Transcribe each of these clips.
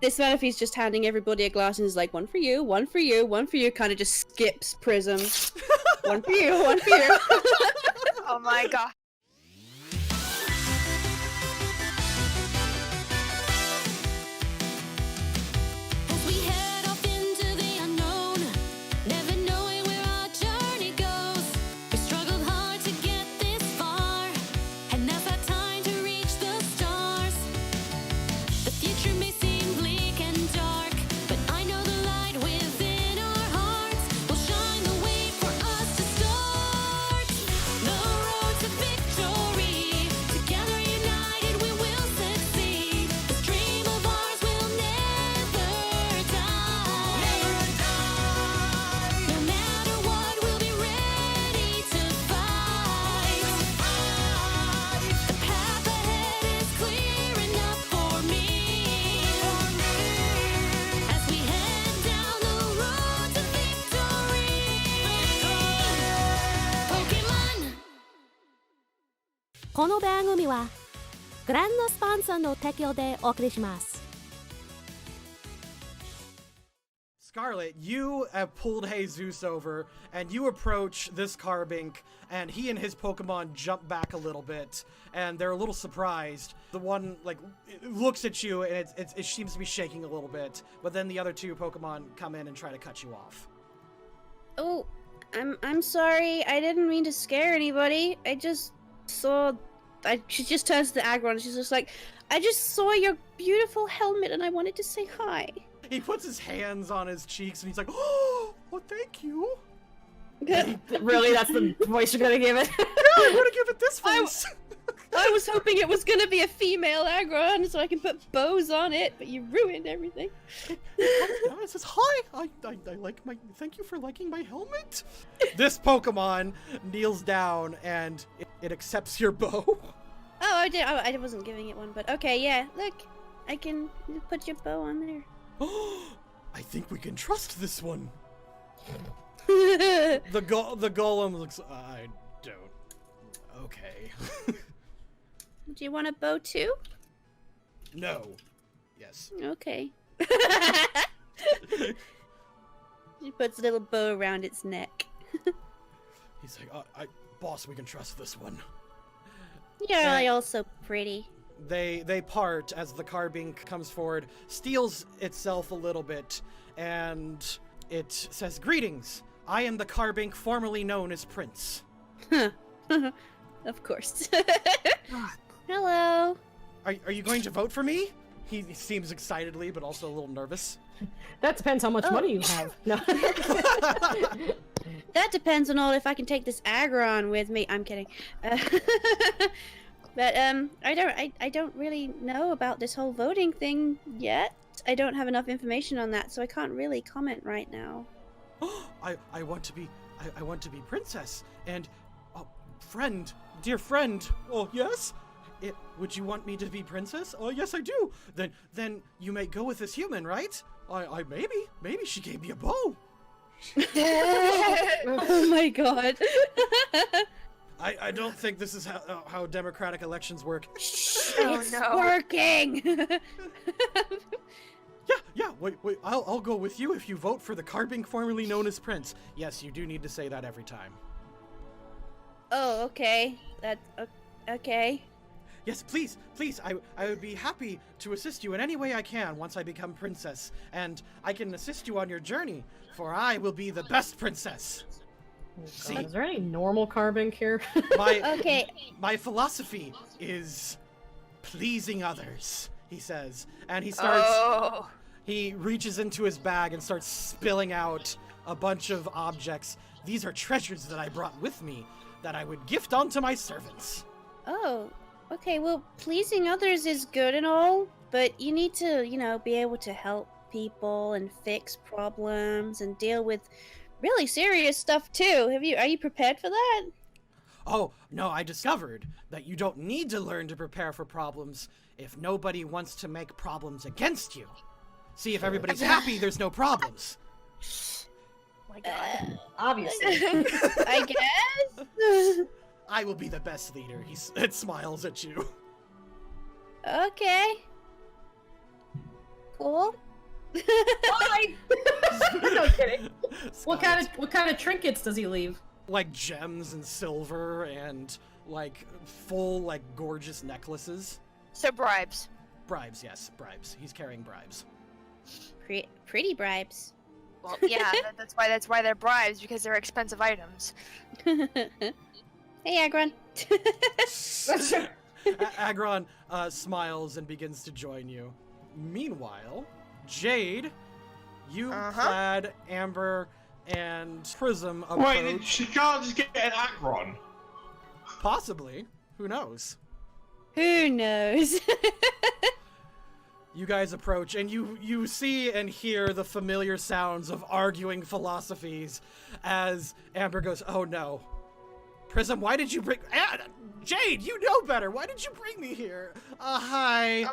This Manaphy's just handing everybody a glass and is like, one for you, one for you, one for you, kind of just skips Prism. One for you, one for you. Oh my god. As we head off into the unknown, never knowing where our journey goes. We struggled hard to get this far, and now's our time to reach the stars. The future may seem bleak and dark, but I know the light within our hearts will shine the way for us to start. The road to victory, together united we will succeed. This dream of ours will never die. No matter what, we'll be ready to fight. The path ahead is clear enough for me. As we head down the road to victory. Pokemon! この番組はグランドスポンサーの提供でお送りします。 Scarlet, you have pulled Jesus over, and you approach this Carbink, and he and his Pokemon jump back a little bit, and they're a little surprised. The one, like, looks at you, and it seems to be shaking a little bit, but then the other two Pokemon come in and try to cut you off. Oh, I'm sorry. I didn't mean to scare anybody. I just saw. She just turns to the Aggron and she's just like, I just saw your beautiful helmet and I wanted to say hi. He puts his hands on his cheeks, and he's like, oh, well, thank you. Really, that's the voice you're gonna give it? Yeah, I'm gonna give it this voice. I was hoping it was gonna be a female Aggron so I can put bows on it, but you ruined everything. It says, hi, I like my, thank you for liking my helmet. This Pokemon kneels down, and it accepts your bow. Oh, I wasn't giving it one, but okay, yeah. Look, I can put your bow on there. I think we can trust this one. The golem looks, I don't. Okay. Do you want a bow too? No. Yes. Okay. She puts a little bow around its neck. He's like, boss, we can trust this one. You're also pretty. They part as the Carbink comes forward, steals itself a little bit, and it says, greetings, I am the Carbink formerly known as Prince. Of course. Hello. Are you going to vote for me? He seems excitedly, but also a little nervous. That depends how much money you have. No. That depends on all if I can take this Aggron with me. I'm kidding. But I don't really know about this whole voting thing yet. I don't have enough information on that, so I can't really comment right now. I want to be Princess, and dear friend. Oh yes. Would you want me to be Princess? Oh yes, I do. Then you may go with this human, right? I maybe she gave me a bow. Oh my god. I don't think this is how democratic elections work. It's working. Yeah. Wait. I'll go with you if you vote for the Carbink formerly known as Prince. Yes, you do need to say that every time. Oh, okay. That's okay. Yes, please. I would be happy to assist you in any way I can once I become Princess, and I can assist you on your journey, for I will be the best Princess. See, is there any normal Carbink here? My philosophy is pleasing others, he says, and he starts. Oh. He reaches into his bag and starts spilling out a bunch of objects. These are treasures that I brought with me that I would gift onto my servants. Oh, okay. Well, pleasing others is good and all, but you need to, be able to help people and fix problems and deal with really serious stuff too. Are you prepared for that? Oh, no, I discovered that you don't need to learn to prepare for problems if nobody wants to make problems against you. See, if everybody's happy, there's no problems. My god. Obviously. I guess? I will be the best leader. It smiles at you. Okay. cool. Why? No kidding. What kind of trinkets does he leave? Like gems and silver and like full like gorgeous necklaces. So bribes. Bribes, yes, bribes. He's carrying bribes. Pretty bribes. Well, yeah, that's why they're bribes, because they're expensive items. Hey, Agron. Agron smiles and begins to join you. Meanwhile, Jade, you, Plaid, Amber, and Prism approach. Wait, she can't just get an Agron. Possibly. Who knows? Who knows? You guys approach, and you see and hear the familiar sounds of arguing philosophies as Amber goes, "Oh no. Prism, why did you bring... Jade, you know better. Why did you bring me here? Hi.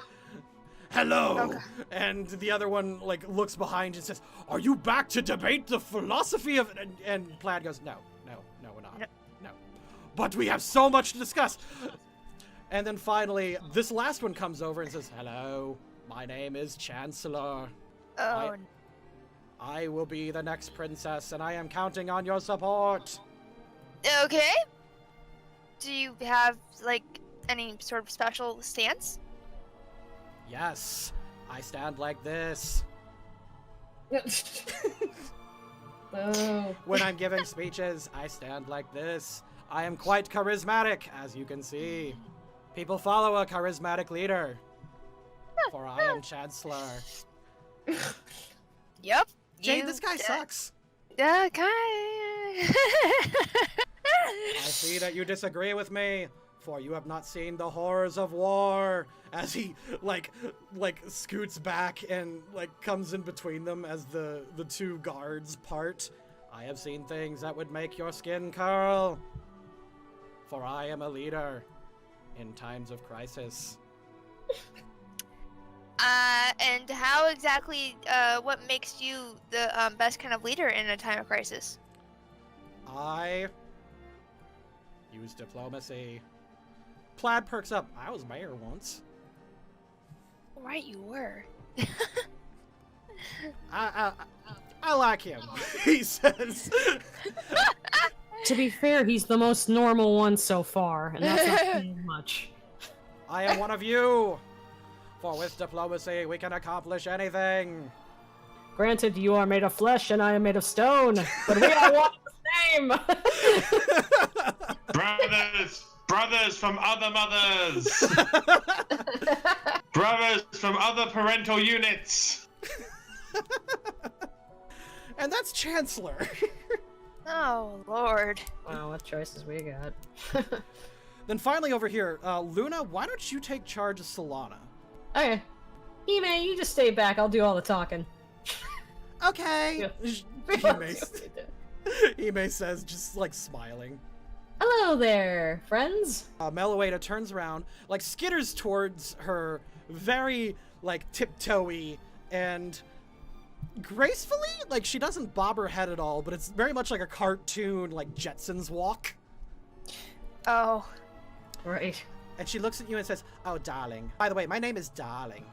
Hello." Okay. And the other one, like, looks behind and says, "Are you back to debate the philosophy of..." And Plaid goes, No, we're not. No. But we have so much to discuss. And then finally, this last one comes over and says, "Hello. My name is Chancellor. Oh, I will be the next princess, and I am counting on your support." okay. Do you have, like, any sort of special stance? Yes, I stand like this. Oh. When I'm giving speeches, I stand like this. I am quite charismatic, as you can see. People follow a charismatic leader. For I am Chancellor. Yep. Jade, this guy sucks. Okay. I see that you disagree with me, for you have not seen the horrors of war. As he, like scoots back and, like, comes in between them as the two guards part. I have seen things that would make your skin curl. For I am a leader in times of crisis. And how exactly, what makes you the best kind of leader in a time of crisis? I use diplomacy. Plaid perks up. I was mayor once. Right, you were. I like him, he says. To be fair, he's the most normal one so far, and that's not saying much. I am one of you. For with diplomacy, we can accomplish anything. Granted, you are made of flesh and I am made of stone, but we are one and the same! Brothers from other mothers! Brothers from other parental units! And that's Chancellor. Oh, Lord. Wow, what choices we got. Then finally over here, Luna, why don't you take charge of Solana? Okay. Hime, you just stay back, I'll do all the talking. Okay. Yeah. Hime says, just like smiling. Hello there, friends. Meloeda turns around, like skitters towards her, very like tiptoey and gracefully. Like she doesn't bob her head at all, but it's very much like a cartoon, like Jetsons walk. Oh. Right. And she looks at you and says, "Oh, darling. By the way, my name is Darling."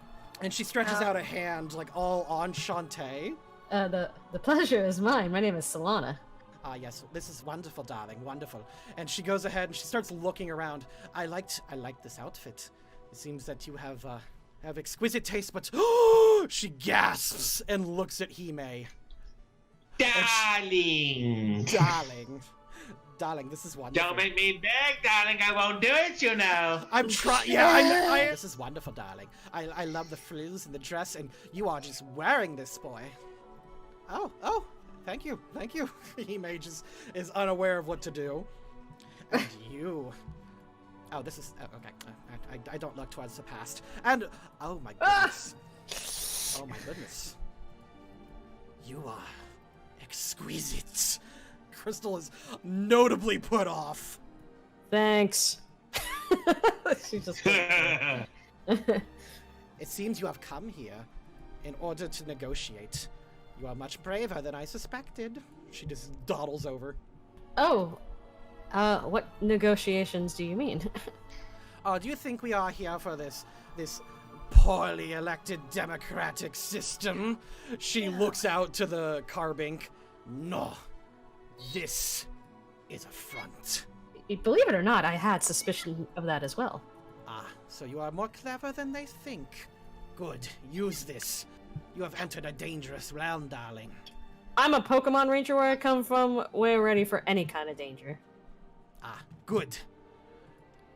And she stretches out a hand, like all enchanté. The pleasure is mine. My name is Solana. Ah, yes, this is wonderful, darling, wonderful. And she goes ahead and she starts looking around. I liked this outfit. It seems that you have exquisite taste, but she gasps and looks at Hime. Darling! Darling, this is wonderful. Don't make me beg, darling. I won't do it, you know. I'm trying. Yeah, I know. This is wonderful, darling. I love the frills and the dress, and you are just wearing this, boy. Oh, thank you. Hime just is unaware of what to do. And you. Oh, this is okay. I don't look towards the past. And oh my goodness. Oh my goodness. You are exquisite. Crystal is notably put off. Thanks. She just. It seems you have come here in order to negotiate. You are much braver than I suspected. She just dawdles over. Oh. What negotiations do you mean? Oh, do you think we are here for this poorly elected democratic system. She looks out to the carbink. No, this is a front. Believe it or not, I had suspicion of that as well. Ah, so you are more clever than they think. Good, use this. You have entered a dangerous realm, darling. I'm a Pokemon Ranger where I come from. We're ready for any kind of danger. Ah, good.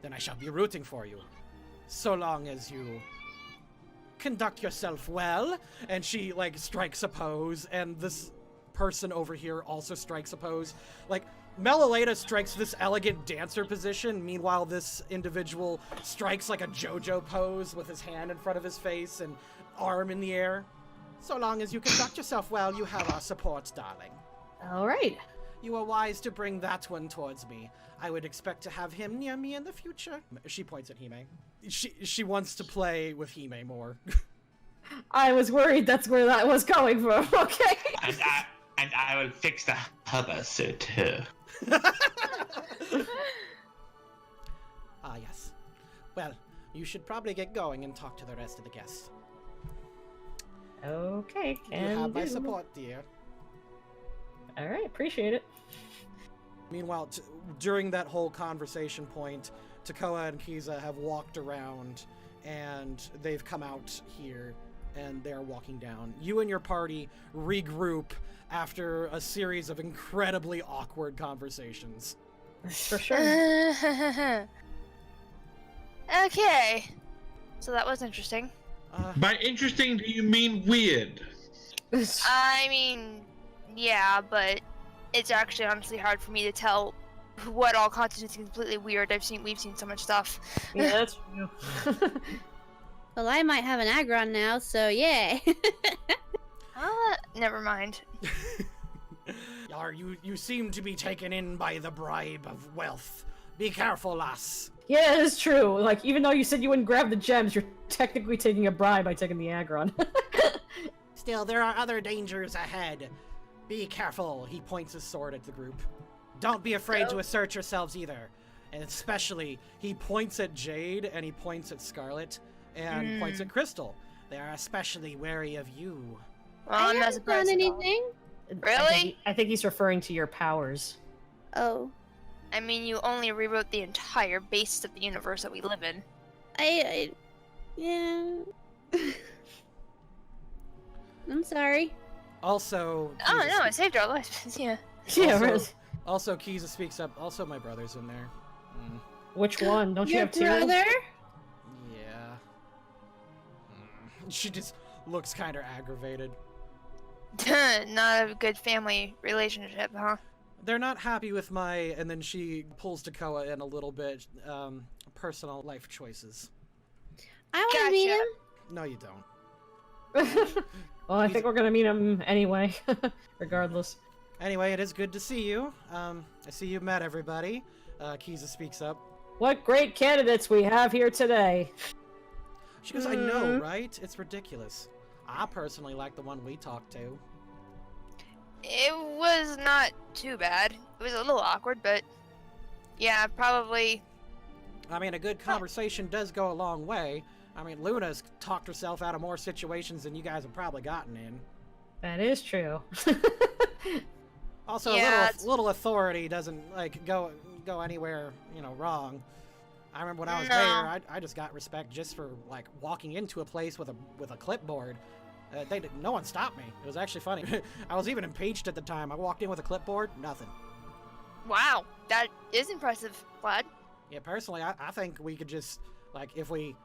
Then I shall be rooting for you. So long as you conduct yourself well. And she, like, strikes a pose, and this person over here also strikes a pose. Like, Melaleda strikes this elegant dancer position, meanwhile this individual strikes like a JoJo pose with his hand in front of his face and arm in the air. So long as you conduct yourself well, you have our support, darling. All right. You are wise to bring that one towards me. I would expect to have him near me in the future. She points at Hime. She wants to play with Hime more. I was worried that's where that was going from. Okay. And I will fix the other suit too. Ah, yes. Well, you should probably get going and talk to the rest of the guests. Okay, You have my support, dear. All right, appreciate it. Meanwhile, during that whole conversation point, Takoa and Kiza have walked around, and they've come out here, and they're walking down. You and your party regroup after a series of incredibly awkward conversations. For sure. Okay. So that was interesting. By interesting, do you mean weird? I mean, yeah, but it's actually honestly hard for me to tell what all constitutes completely weird. We've seen so much stuff. Yeah, that's true. Well, I might have an Aggron now, so yay. Never mind. You seem to be taken in by the bribe of wealth. Be careful, lass. Yeah, it is true. Like, even though you said you wouldn't grab the gems, you're technically taking a bribe by taking the Aggron. Still, there are other dangers ahead. Be careful. He points his sword at the group. Don't be afraid to assert yourselves either. And especially, he points at Jade, and he points at Scarlet, and points at Crystal. They are especially wary of you. Well, I I'm not haven't done surprised at all. anything. Really? I think he's referring to your powers. Oh. I mean, you only rewrote the entire basis of the universe that we live in. Yeah. I'm sorry. Also... Oh Kiza no, it saved our lives. Yeah. Yeah, Also- really. Also, Kiza speaks up. Also, my brother's in there. Which one? Don't you Your have two? brother? Yeah. She just looks kind of aggravated. Not a good family relationship, huh? They're not happy with my... And then she pulls Takoa in a little bit. Personal life choices. I want to meet Gotcha. him. No, you don't. Well, I think we're gonna meet him anyway, regardless. Anyway, it is good to see you. I see you met everybody. Kiza speaks up. What great candidates we have here today. She goes, I know, right? It's ridiculous. I personally like the one we talked to. It was not too bad. It was a little awkward, but yeah, probably. I mean, a good conversation does go a long way. I mean, Luna's talked herself out of more situations than you guys have probably gotten in. That is true. Also, Yeah, a little authority doesn't, like, go anywhere, wrong. I remember when I was No. mayor, I just got respect just for, like, walking into a place with a clipboard. No one stopped me. It was actually funny. I was even impeached at the time. I walked in with a clipboard, nothing. Wow, that is impressive, Vlad. Yeah, personally, I think we could just, like, if we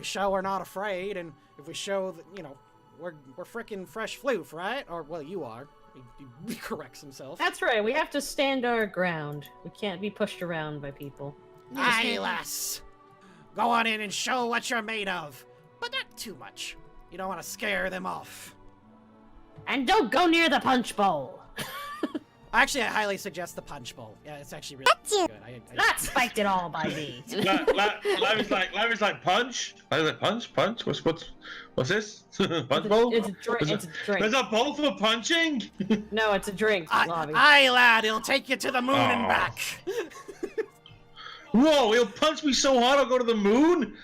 show we're not afraid, and if we show that, we're frickin' fresh floof, right? Or, well, you are. He corrects himself. That's right, we have to stand our ground. We can't be pushed around by people. Aye, lass. Go on in and show what you're made of. But not too much. You don't want to scare them off. And don't go near the punch bowl! Actually, I highly suggest the punch bowl. Yeah, it's actually really good. Not spiked at all by me. Lavi's like punch. Lavi's like punch. What's this? Punch bowl? It's a drink. There's a bowl for punching. No, it's a drink, Lavi. Aye, lad, it'll take you to the moon and Oh. back. Whoa! He'll punch me so hard I'll go to the moon.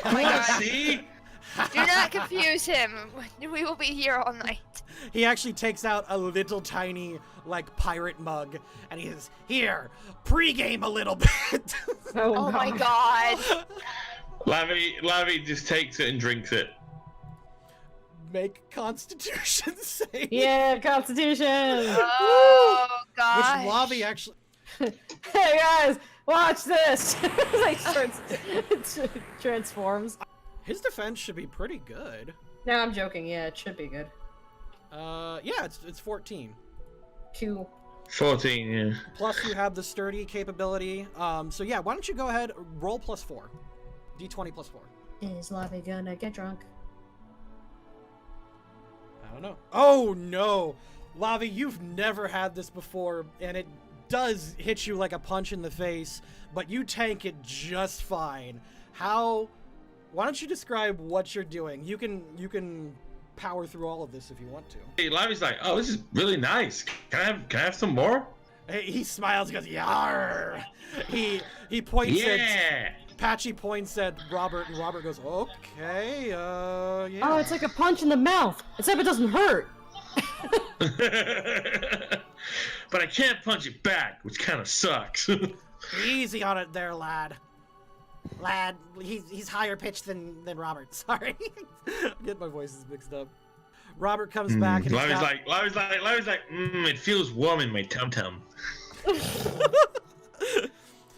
Oh my god. See? Do not confuse him. We will be here all night. He actually takes out a little tiny, like, pirate mug, and he says, "Here, pregame a little bit." Oh my god. Lavi just takes it and drinks it. Make Constitution save. Yeah, Constitution. Oh god. Which Lavi actually. Hey guys, watch this. Like transforms. His defense should be pretty good. No, I'm joking. Yeah, it should be good. Yeah, it's 14. Cool. 14, yeah. Plus you have the sturdy capability. So yeah, why don't you go ahead, roll +4. D20 +4. Is Lavi gonna get drunk? I don't know. Oh no! Lavi, you've never had this before, and it does hit you like a punch in the face, but you tank it just fine. Why don't you describe what you're doing? You can power through all of this if you want to. Hey, Lavi's like, oh, this is really nice. Can I have some more? Hey, he smiles and goes, "Yarr!" He points at Patchy points at Robert, and Robert goes, "Okay, yeah." Oh, it's like a punch in the mouth, except it doesn't hurt. But I can't punch it back, which kind of sucks. Easy on it there, lad. Lad, he's higher pitched than Robert. Sorry. Get my voices mixed up. Robert comes back and Lavi's like, it feels warm in my tum-tum.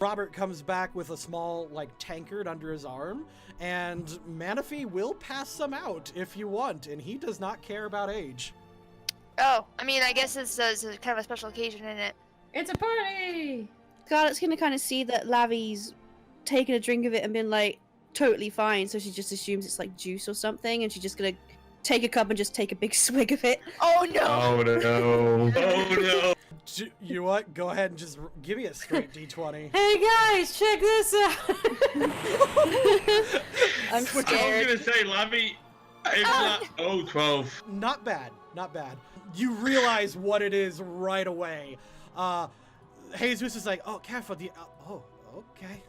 Robert comes back with a small, like, tankard under his arm, and Manaphy will pass some out if you want, and he does not care about age. Oh, I mean, I guess it's kind of a special occasion, isn't it? It's a party. Scarlett's gonna kind of see that Lavi's taken a drink of it and been like totally fine, so she just assumes it's like juice or something, and she's just gonna take a cup and just take a big swig of it. Oh no! Oh no! Oh no! You know what? Go ahead and just give me a straight D20. Hey guys, check this out. I'm I was scared. gonna say, Lavi, it's not 12. Not bad, not bad. You realize what it is right away. Jesus is like, "Oh, careful, okay.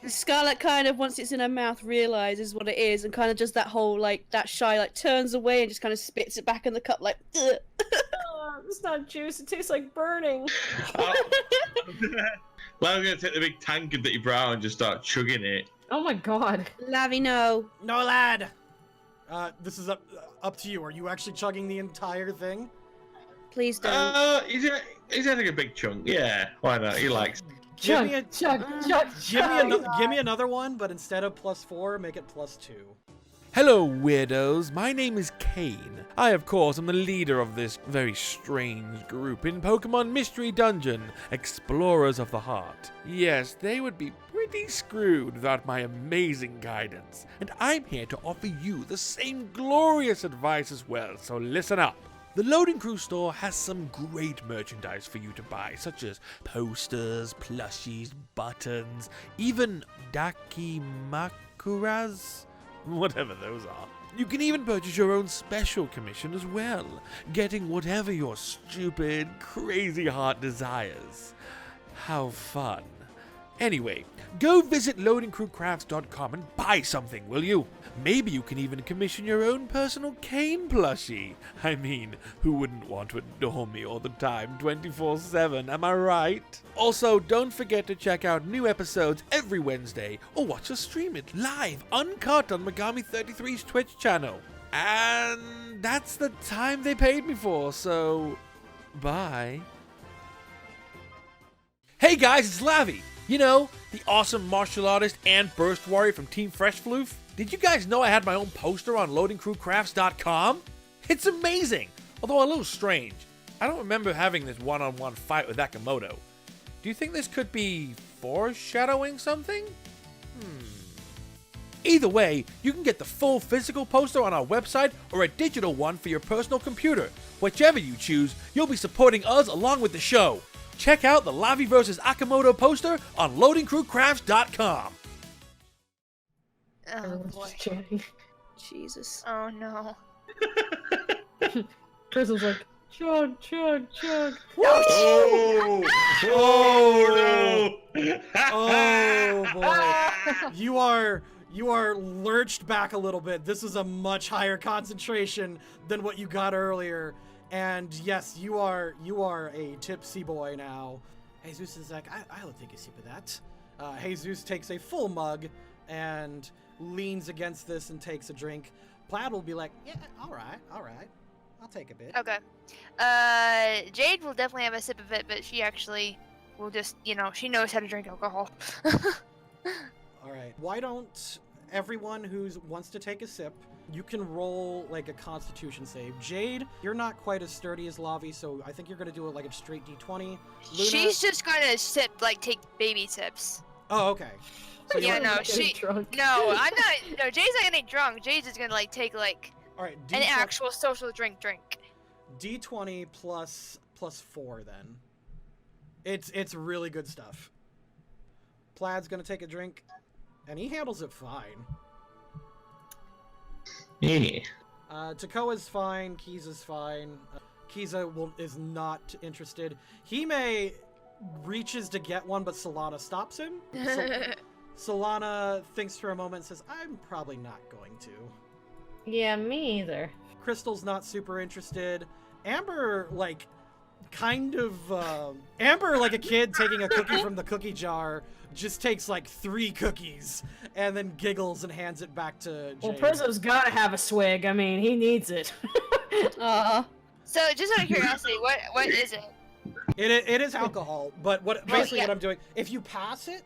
Scarlett kind of, once it's in her mouth, realizes what it is and kind of just that whole, like, that shy, like, turns away and just kind of spits it back in the cup, like, ugh. It's not juice, it tastes like burning. Lavi's gonna take the big tankard that he brought and just start chugging it. Oh my god. Lavi, no. No, lad. This is up to you. Are you actually chugging the entire thing? Please don't. He's having a big chunk. Yeah, why not? He likes. Chug, Give me another one, but instead of +4, make it +2. Hello, weirdos. My name is Kane. I, of course, am the leader of this very strange group in Pokemon Mystery Dungeon, Explorers of the Heart. Yes, they would be pretty screwed without my amazing guidance, and I'm here to offer you the same glorious advice as well, so listen up. The Loading Crew store has some great merchandise for you to buy, such as posters, plushies, buttons, even dakimakuras, whatever those are. You can even purchase your own special commission as well, getting whatever your stupid, crazy heart desires. How fun. Anyway, go visit loadingcrewcrafts.com and buy something, will you? Maybe you can even commission your own personal Kane plushie. I mean, who wouldn't want to adore me all the time, 24/7, am I right? Also, don't forget to check out new episodes every Wednesday, or watch us stream it live, uncut on Megami33's Twitch channel. And that's the time they paid me for, so bye. Hey guys, it's Lavi. You know, the awesome martial artist and burst warrior from Team Fresh Floof? Did you guys know I had my own poster on loadingcrewcrafts.com? It's amazing, although a little strange. I don't remember having this one-on-one fight with Akamoto. Do you think this could be foreshadowing something? Either way, you can get the full physical poster on our website or a digital one for your personal computer. Whichever you choose, you'll be supporting us along with the show. Check out the Lavi vs. Akamoto poster on loadingcrewcrafts.com. Oh boy. Jesus. Oh no. Crystal's like, chug, chug, chug. Oh! Oh no! Oh boy. You are lurched back a little bit. This is a much higher concentration than what you got earlier. And yes, you are a tipsy boy now. Jesus is like, I'll take a sip of that. Jesus takes a full mug and leans against this and takes a drink. Plaid will be like, yeah, all right. I'll take a bit. Okay. Jade will definitely have a sip of it, but she actually will just, she knows how to drink alcohol. All right. Why don't everyone who wants to take a sip, you can roll like a constitution save. Jade, you're not quite as sturdy as Lavi, so I think you're going to do it like a straight d20. Luna, She's just gonna sip, take baby sips. oh, okay. So Yeah, you're- no, Getting drunk. No, I'm not. No, Jay's not gonna get drunk. Jay's just gonna take All right, an actual social drink. D20 plus 4 then. It's really good stuff. Plaid's gonna take a drink, and he handles it fine. Yeah. Takoa's fine, Keys is fine. Kiza is not interested. He reaches to get one, but Solana stops him. Solana thinks for a moment and says, I'm probably not going to. Yeah, me either. Crystal's not super interested. Amber, Amber, like a kid taking a cookie from the cookie jar, just takes 3 cookies and then giggles and hands it back to Jade. Well, Prism's gotta have a swig. I mean, he needs it. So, just out of curiosity, what is it? It is alcohol, but basically yeah. what I'm doing, if you pass it,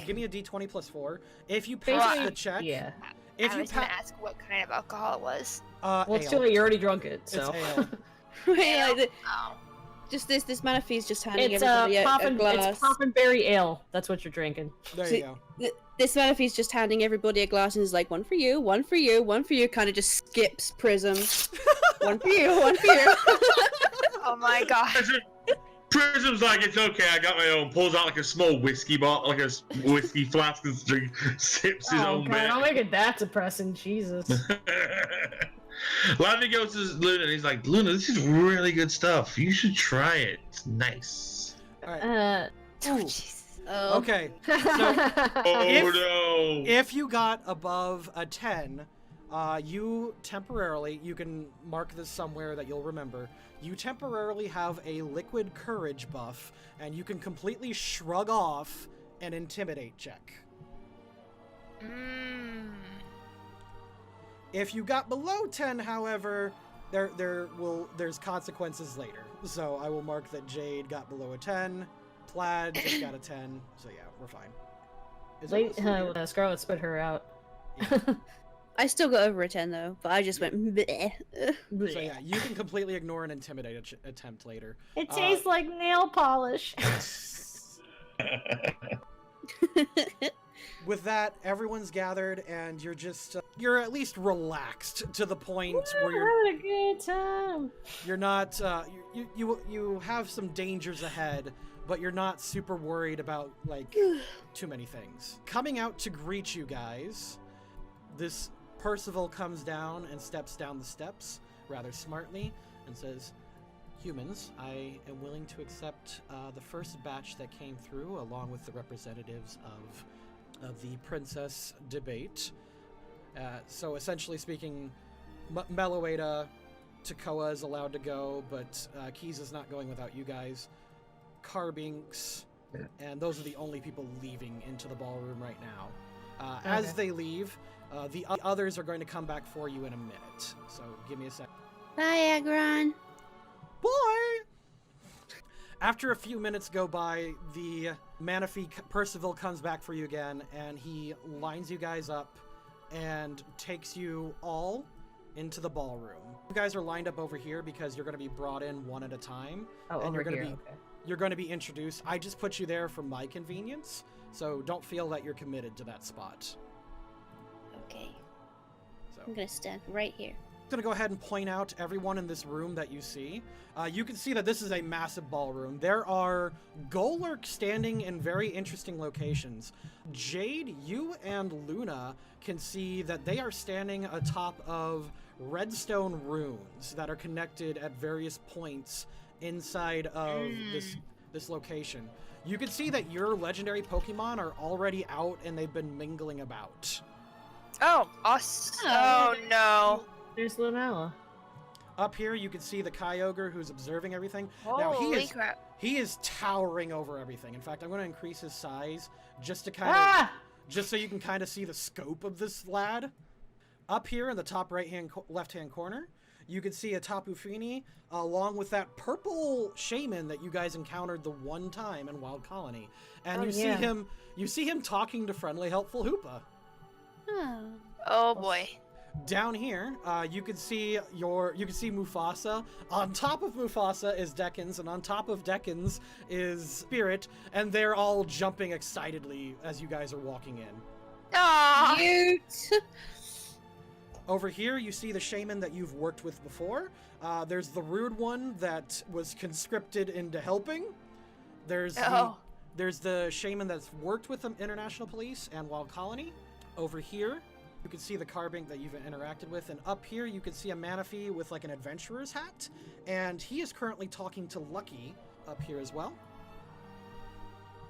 give me a d20 plus 4. If you pass Basically, the check, Yeah. if I you was gonna ask what kind of alcohol it was. Well, it's ale. too late. You already drunk it, so. It's ale. Oh. Just this Manaphy's just handing It's everybody a poppin'. glass. It's poppin' berry ale. That's what you're drinking. There you go. This Manaphy's just handing everybody a glass and is like, one for you, one for you, one for you. Kind of just skips Prism. One for you, one for you. Oh my god. Prism's like, it's okay, I got my own. Pulls out a small whiskey bottle, a whiskey flask, and sips his Oh own god, don't bit. make it that depressing, Jesus. Lavi goes to Luna and he's like, Luna, this is really good stuff. You should try it. It's nice. All right. Oh, Ooh. Jesus. Oh. Okay. Oh no. If you got above a 10, you can mark this somewhere that you'll remember. You temporarily have a liquid courage buff, and you can completely shrug off an intimidate check. If you got below 10, however, there's consequences later. So I will mark that Jade got below a 10, Plaid just got a 10, so yeah, we're fine. Is it also weird? Scarlet spit her out. Yeah. I still got over a 10 though, but I just went bleh. So yeah, you can completely ignore an intimidate attempt later. It tastes like nail polish. With that, everyone's gathered, and you're at least relaxed to the point where We're having a good time. you're not you have some dangers ahead, but you're not super worried about too many things. Coming out to greet you guys, this Percival comes down and steps down the steps rather smartly and says, humans, I am willing to accept the first batch that came through along with the representatives of the princess debate. So essentially speaking, Meloada, Takoa is allowed to go, but Keys is not going without you guys. Carbinks, and those are the only people leaving into the ballroom right now. As they leave, the others are going to come back for you in a minute. So give me a sec. Bye, Agron. Boy! After a few minutes go by, the Manaphy Percival comes back for you again, and he lines you guys up and takes you all into the ballroom. You guys are lined up over here because you're going to be brought in one at a time. Oh, and over you're going here. to be you're going to be introduced. I just put you there for my convenience, so don't feel that you're committed to that spot. Okay, So I'm gonna stand right here. I'm going to go ahead and point out everyone in this room that you see. You can see that this is a massive ballroom. There are Golurk standing in very interesting locations. Jade, you and Luna can see that they are standing atop of redstone runes that are connected at various points inside of this location. You can see that your legendary Pokemon are already out and they've been mingling about. Oh, us. Oh. Oh no. There's Lunella. Up here, you can see the Kyogre who's observing everything. Now, Holy crap. he is towering over everything. In fact, I'm going to increase his size just to kind of, Ah! just so you can kind of see the scope of this lad. Up here in the top left-hand corner, you can see a Tapu Fini along with that purple shaman that you guys encountered the one time in Wild Colony. And Oh, you see him talking to friendly, helpful Hoopa. Oh. Oh boy. Down here, you can see Mufasa. On top of Mufasa is Dekins, and on top of Dekins is Spirit, and they're all jumping excitedly as you guys are walking in. Aww. Cute. Over here, you see the shaman that you've worked with before. There's the rude one that was conscripted into helping. There's the shaman that's worked with the International Police and Wild Colony. Over here, you can see the Carbink that you've interacted with, and up here you can see a Manaphy with like an adventurer's hat, and he is currently talking to Lucky up here as well.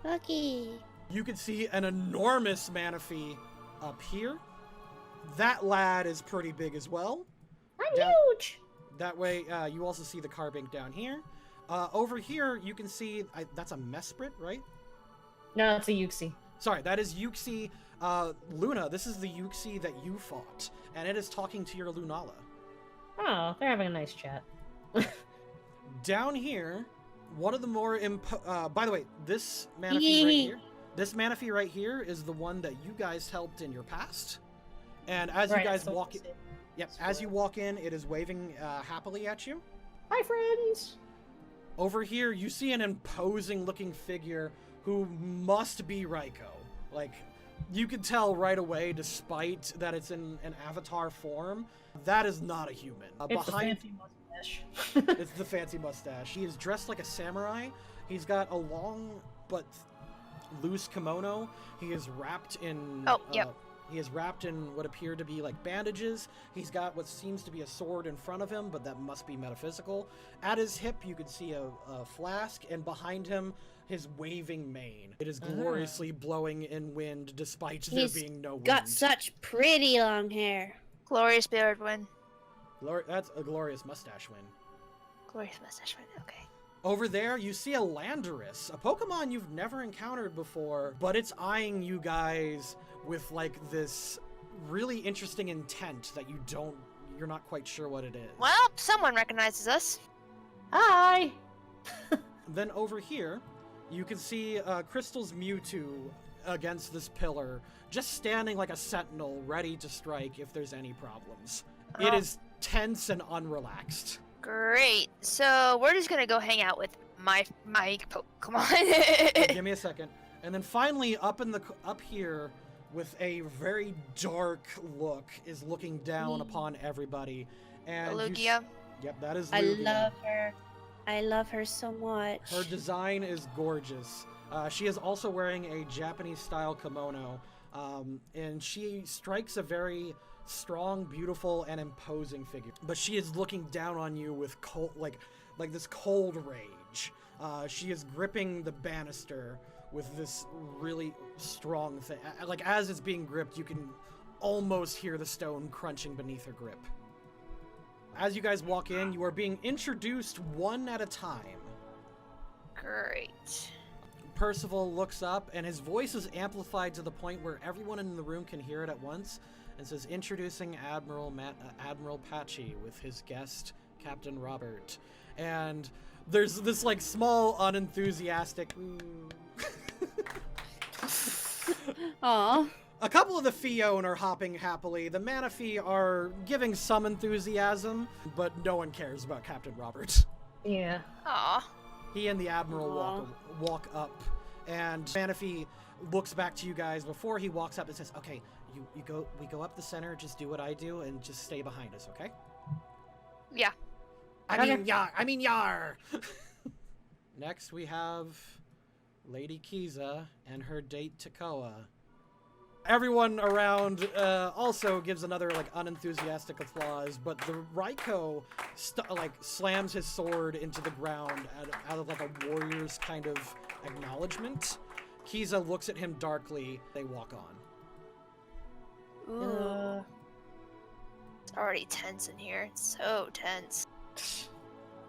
Lucky. You can see an enormous Manaphy up here. That lad is pretty big as well. I'm huge! That way, you also see the Carbink down here. Over here, you can see, that's a Mesprit, right? No, it's a Yuxi. Sorry, that is Yuxi. Luna, this is the Yuxi that you fought, and it is talking to your Lunala. Oh, they're having a nice chat. Down here, one of the more by the way, this Manaphy right here is the one that you guys helped in your past. And as you guys walk in, as you walk in, it is waving happily at you. Hi, friends! Over here, you see an imposing looking figure who must be Raikou. Like, you can tell right away, despite that it's in an avatar form, that is not a human. It's the fancy mustache. It's the fancy mustache. He is dressed like a samurai. He's got a long but loose kimono. He is wrapped in... He is wrapped in what appear to be like bandages. He's got what seems to be a sword in front of him, but that must be metaphysical. At his hip, you can see a flask, and behind him, his waving mane. It is gloriously blowing in wind, despite there being no wind. Got such pretty long hair. Glorious beard win. That's a glorious mustache win. Glorious mustache win, okay. Over there, you see a Landorus, a Pokemon you've never encountered before, but it's eyeing you guys with like this really interesting intent that you're not quite sure what it is. Well, someone recognizes us. Hi! Then over here, you can see Crystal's Mewtwo against this pillar, just standing like a sentinel, ready to strike if there's any problems. It is tense and unrelaxed. Great. So we're just gonna go hang out with my Pokemon. Give me a second. And then finally, up here, with a very dark look, is looking down upon everybody. And Lugia. Yep, that is I Lugia. love her. I love her so much. Her design is gorgeous. She is also wearing a Japanese-style kimono, and she strikes a very strong, beautiful, and imposing figure. But she is looking down on you with cold, like this cold rage. She is gripping the banister with this really strong thing. Like, as it's being gripped, you can almost hear the stone crunching beneath her grip. As you guys walk in, you are being introduced one at a time. Great. Percival looks up, and his voice is amplified to the point where everyone in the room can hear it at once, and says, "Introducing Admiral Patchy with his guest, Captain Robert." And there's this, like, small, unenthusiastic... Aw. A couple of the Fion are hopping happily. The Manaphy are giving some enthusiasm, but no one cares about Captain Robert. Yeah. Aw. He and the Admiral walk up, and Manaphy looks back to you guys before he walks up and says, "Okay, we go up the center, just do what I do, and just stay behind us, okay?" Yeah. I mean, yar! Next, we have Lady Kiza and her date Takoa. Everyone around also gives another, like, unenthusiastic applause, but the Raikou slams his sword into the ground out of like a warrior's kind of acknowledgement. Kiza looks at him darkly. They walk on. Ooh. It's already tense in here. It's so tense.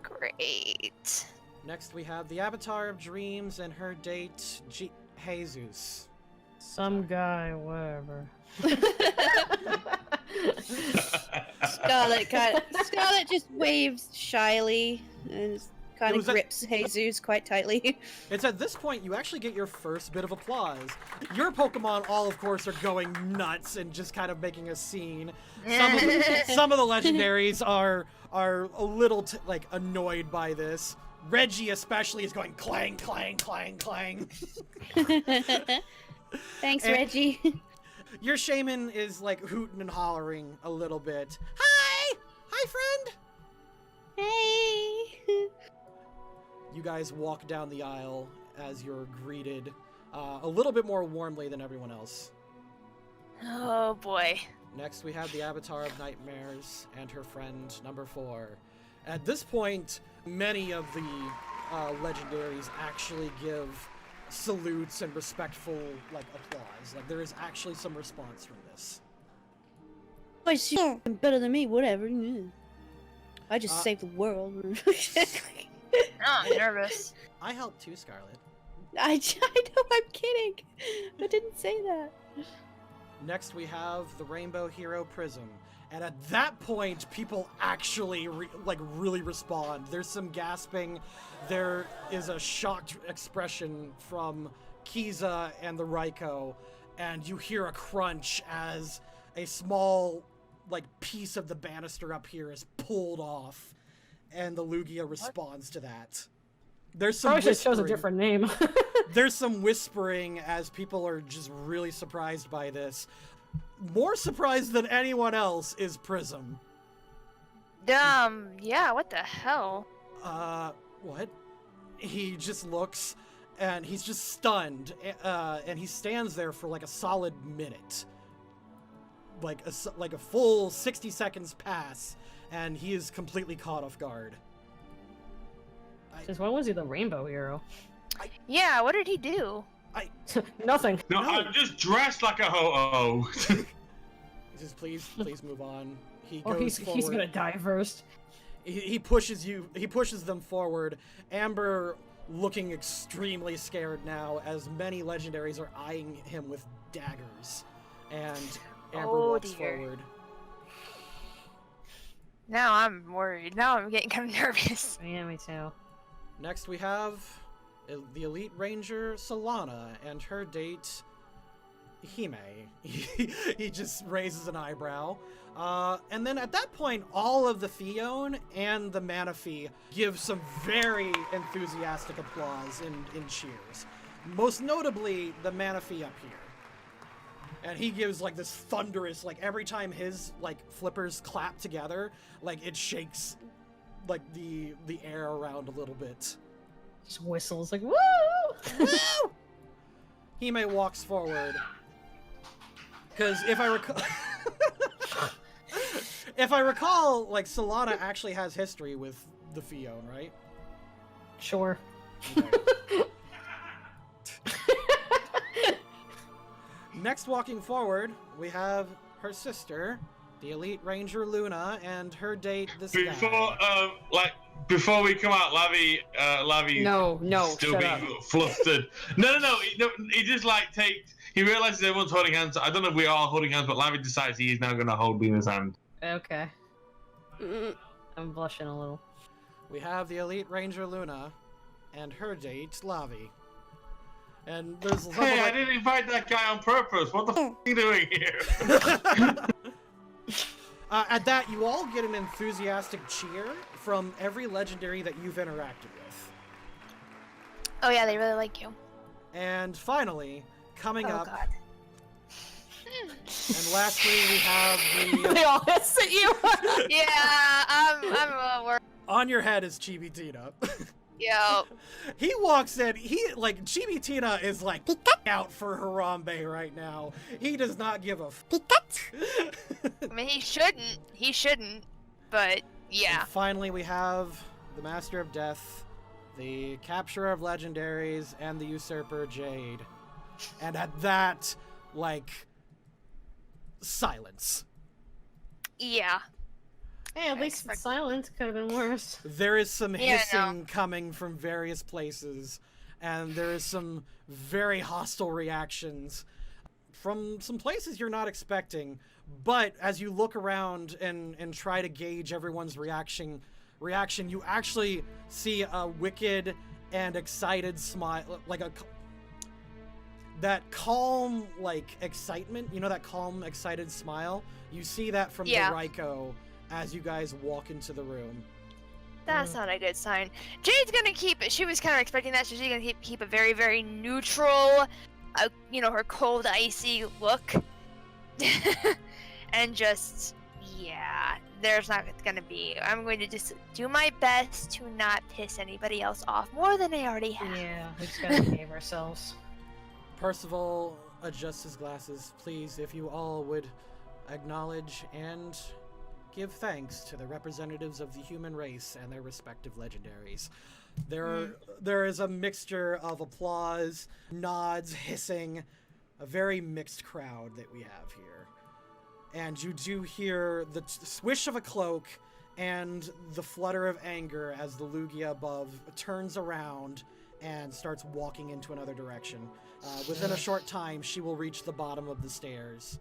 Great. Next, we have the Avatar of Dreams and her date, Jesus. Some guy, whatever. Scarlet just waves shyly and kind It of was grips Jesus quite tightly. It's at this point you actually get your first bit of applause. Your Pokemon all, of course, are going nuts and just kind of making a scene. Some of the legendaries are a little like annoyed by this. Reggie especially is going clang, clang, clang, clang. Thanks, And- Reggie. Your shaman is like hooting and hollering a little bit. Hi! Hi, friend! Hey. You guys walk down the aisle as you're greeted a little bit more warmly than everyone else. Oh boy. Next, we have the Avatar of Nightmares and her friend, number 4. At this point, many of the legendaries actually give salutes and respectful applause. Like, there is actually some response from this. Oh, she's better than me. Whatever. I just Uh, saved the world. Oh, I'm nervous. I helped too, Scarlet. I know. I'm kidding. I didn't say that. Next, we have the Rainbow Hero Prism. And at that point, people actually really respond. There's some gasping. There is a shocked expression from Kiza and the Raikou, and you hear a crunch as a small piece of the banister up here is pulled off, and the Lugia responds to that. There's some Probably just chose a whispering. different name. There's some whispering as people are just really surprised by this. More surprised than anyone else is Prism. Yeah, what the hell? What? He just looks, and he's just stunned, and he stands there for a solid minute. Like a full 60 seconds pass, and he is completely caught off guard. Since when was he the rainbow hero? Yeah, what did he do? Nothing. No, No. I'm just dressed like a ho-oh. Just please move on. He Or goes he's forward. gonna die first. He pushes them forward. Amber looking extremely scared now as many legendaries are eyeing him with daggers. And Amber Oh, walks dear. forward. Now I'm worried. Now I'm getting kind of nervous. Yeah, me too. Next we have the Elite Ranger Solana and her date Hime. He just raises an eyebrow. And then at that point, all of the Fion and the Manaphy give some very enthusiastic applause in cheers. Most notably, the Manaphy up here. And he gives this thunderous, every time his flippers clap together, it shakes the air around a little bit. Just whistles woo! Woo! Hime walks forward. Because if I recall, Solana actually has history with the Fion, right? Sure. Okay. Next, walking forward, we have her sister, the Elite Ranger Luna, and her date, this guy. Before we come out, Lavi, No, still shut being up. flustered. No. He just takes. He realizes everyone's holding hands. I don't know if we are holding hands, but Lavi decides he is now going to hold Luna's hand. Okay. I'm blushing a little. We have the Elite Ranger Luna, and her date, Lavi. And there's some Hey, I didn't invite that guy on purpose. What the f*** are you doing here? At that, you all get an enthusiastic cheer from every legendary that you've interacted with. Oh yeah, they really like you. And finally, coming Oh up, god. and lastly, we have the... They all hiss at you. Yeah, I'm a little worried. On your head is Chibitina. Yo. He walks in, Chibitina is out for Harambe right now. He does not give a I mean, he shouldn't, but yeah. And finally, we have the Master of Death, the Capturer of Legendaries, and the Usurper Jade. And at that, silence. Yeah. Hey, at least it's silent. Could have been worse. There is some Yeah, hissing coming from various places, and there is some very hostile reactions from some places you're not expecting. But as you look around and try to gauge everyone's reaction, you actually see a wicked and excited smile, like that calm, like, excitement. You know, that calm, excited smile? You see that from the Raiko as you guys walk into the room. That's not a good sign. Jade's gonna keep it. She was kind of expecting that, so she's gonna keep a very, very neutral, you know, her cold, icy look. And just, yeah, there's not gonna be. I'm going to just do my best to not piss anybody else off more than I already have. Yeah, we just gotta behave ourselves. Percival adjusts his glasses. Please, if you all would acknowledge and give thanks to the representatives of the human race and their respective legendaries. There is a mixture of applause, nods, hissing, a very mixed crowd that we have here. And you do hear the swish of a cloak and the flutter of anger as the Lugia above turns around and starts walking into another direction. Within a short time, she will reach the bottom of the stairs.